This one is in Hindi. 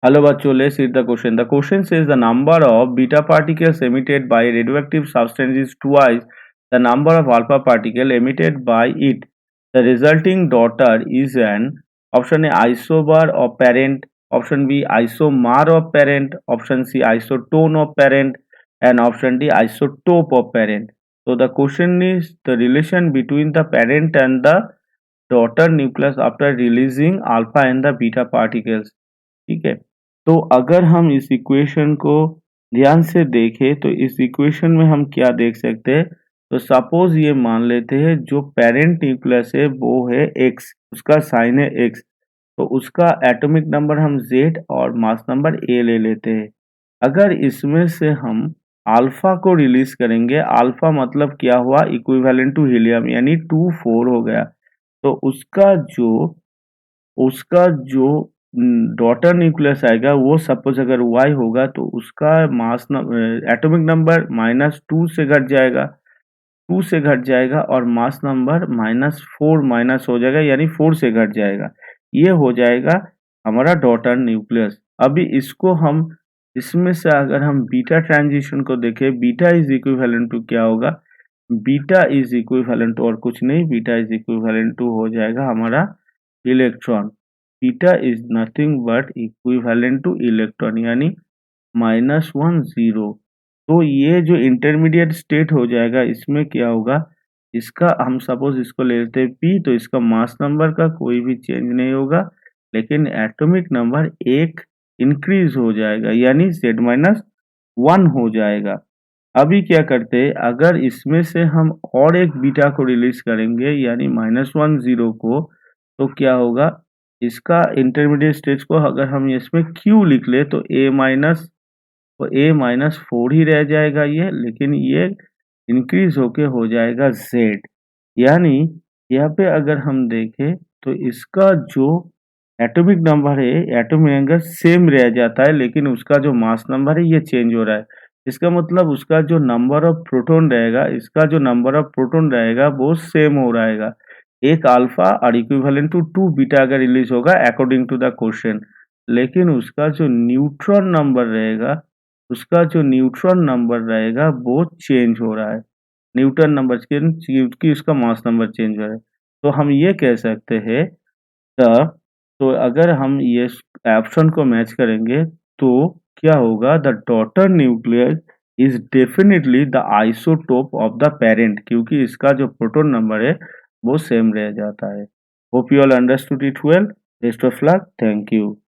Hello bachcho, let's read the question. The question says the number of beta particles emitted by a radioactive substance is twice the number of alpha particle emitted by it. The resulting daughter is an option A isobar of parent, option B isomar of parent, option C isotone of parent, and option D isotope of parent. So the question is the relation between the parent and the daughter nucleus after releasing alpha and the beta particles. ठीक है, तो अगर हम इस इक्वेशन को ध्यान से देखें तो इस इक्वेशन में हम क्या देख सकते हैं। तो सपोज ये मान लेते हैं जो पेरेंट न्यूक्लियस है वो है एक्स, उसका साइन है एक्स, तो उसका एटॉमिक नंबर हम जेड और मास नंबर ए ले लेते हैं। अगर इसमें से हम अल्फा को रिलीज करेंगे, अल्फा मतलब क्या हुआ, इक्विवेलेंट टू हीलियम यानी 2 4 हो गया। तो उसका जो डॉटर न्यूक्लियस आएगा वो सपोज अगर वाई होगा तो उसका मास एटॉमिक नंबर -2 से घट जाएगा, 2 से घट जाएगा और मास नंबर -4 माइनस हो जाएगा यानी 4 से घट जाएगा। ये हो जाएगा हमारा डॉटर न्यूक्लियस। अभी इसको हम इसमें से अगर हम बीटा ट्रांजिशन को देखें, बीटा इज इक्विवेलेंट टू क्या होगा, बीटा इज इक्विवेलेंट टू और कुछ नहीं, बीटा इज इक्विवेलेंट टू हो जाएगा हमारा electron. Beta is nothing but equivalent two electron यानी -1 0। तो ये जो इंटरमीडिएट स्टेट हो जाएगा इसमें क्या होगा, इसका हम सपोज इसको ले लेते हैं पी, तो इसका मास नंबर का कोई भी चेंज नहीं होगा लेकिन एटॉमिक नंबर एक इंक्रीज हो जाएगा यानी Z-1 हो जाएगा। अभी क्या करते हैं, अगर इसमें से हम और एक बीटा को रिलीज करेंगे यानी -1 0 को, तो क्या होगा, इसका इंटरमीडिएट स्टेज को अगर हम इसमें क्यू लिख ले तो A-4 ही रह जाएगा ये, लेकिन ये इंक्रीज होके हो जाएगा Z। यानी यहाँ पे अगर हम देखें तो इसका जो एटॉमिक नंबर है, एटॉमिक नंबर सेम रह जाता है लेकिन उसका जो मास नंबर है ये चेंज हो रहा है। इसका मतलब उसका जो नंबर ऑफ प्रोटॉन रहेगा, इसका जो नंबर ऑफ प्रोटॉन रहेगा वो सेम हो रहेगा। एक अल्फा और इक्विवेलेंट टू 2 बीटा अगर रिलीज होगा अकॉर्डिंग टू द क्वेश्चन, लेकिन उसका जो न्यूट्रॉन नंबर रहेगा वो चेंज हो रहा है। न्यूटन नंबर क्योंकि उसका मास नंबर चेंज हो रहा है। तो हम ये कह सकते हैं द तो अगर हम ये ऑप्शन को मैच करेंगे तो क्या होगा, the daughter nucleus is definitely the isotope of the parent, क्योंकि इसका जो प्रोटॉन नंबर है वो सेम रह जाता है। Hope you all understood it well. Best of luck, thank you.